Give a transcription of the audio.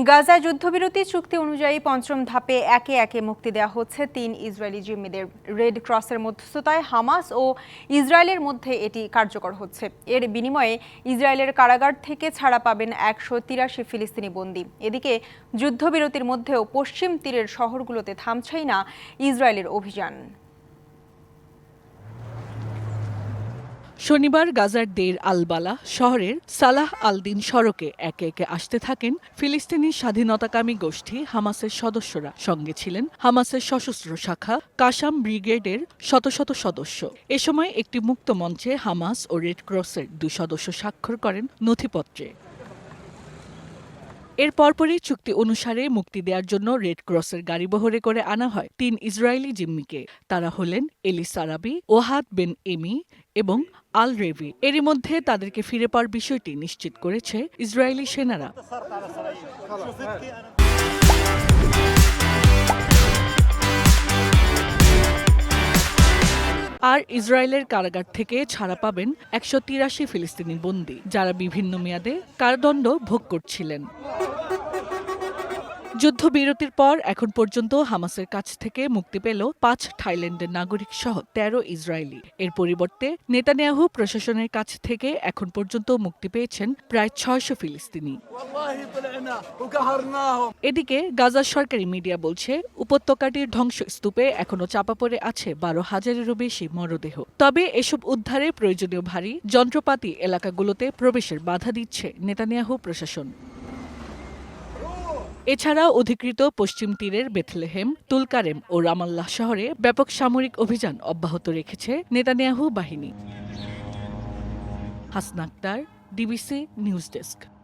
গাজায় যুদ্ধবিরতি চুক্তি অনুযায়ী পঞ্চম ধাপে একে একে মুক্তি দেওয়া হচ্ছে ৩ ইসরায়েলি জিম্মিদের। রেড ক্রসের মধ্যস্থতায় হামাস ও ইসরায়েলের মধ্যে এটি কার্যকর হচ্ছে। এর বিনিময়ে ইসরায়েলের কারাগার থেকে ছাড়া পাবেন ১৮৩ ফিলিস্তিনি বন্দী। এদিকে যুদ্ধবিরতির মধ্যেও পশ্চিম তীরের শহরগুলোতে থামছেই না ইসরায়েলের অভিযান। শনিবার গাজার দের আল-বালা শহরের সালাহ আল-দিন সড়কে একে একে আসতে থাকেন ফিলিস্তিনি স্বাধীনতাকামী গোষ্ঠী হামাসের সদস্যরা। সঙ্গে ছিলেন হামাসের সশস্ত্র শাখা কাসাম ব্রিগেডের শত শত সদস্য। এ সময় একটি মুক্ত মঞ্চে হামাস ও রেড ক্রসের ২ সদস্য স্বাক্ষর করেন নথিপত্রে। এর পরপরই চুক্তি অনুসারে মুক্তি দেওয়ার জন্য রেড ক্রসের গাড়িবহরে করে আনা হয় ৩ ইসরায়েলি জিম্মিকে। তারা হলেন এলি সারাবি, ওহাদ বেন এমি এবং আল রেভি। এরই মধ্যে তাদেরকে ফিরে পাওয়ার বিষয়টি নিশ্চিত করেছে ইসরায়েলি সেনারা। আর ইসরায়েলের কারাগার থেকে ছাড়া পাবেন ১৮৩ ফিলিস্তিনি বন্দী, যারা বিভিন্ন মেয়াদে কারাদণ্ড ভোগ করছিলেন। যুদ্ধবিরতির পর এখন পর্যন্ত হামাসের কাছ থেকে মুক্তি পেল ৫ থাইল্যান্ডের নাগরিক সহ ১৩ ইসরায়েলি। এর পরিবর্তে নেতানিয়াহু প্রশাসনের কাছ থেকে এখন পর্যন্ত মুক্তি পেয়েছেন প্রায় ৬০০ ফিলিস্তিনি। এদিকে গাজার সরকারি মিডিয়া বলছে, উপত্যকাটির ধ্বংসস্তূপে এখনো চাপা পড়ে আছে ১২,০০০-এরও বেশি মরদেহ। তবে এসব উদ্ধারে প্রয়োজনীয় ভারী যন্ত্রপাতি এলাকাগুলোতে প্রবেশের বাধা দিচ্ছে নেতানিয়াহু প্রশাসন। এছাড়াও অধিকৃত পশ্চিম তীরের বেথলেহেম, তুলকারেম ও রামাল্লাহ শহরে ব্যাপক সামরিক অভিযান অব্যাহত রেখেছে নেতানিয়াহু বাহিনী। Hasna Akter, DBC news desk.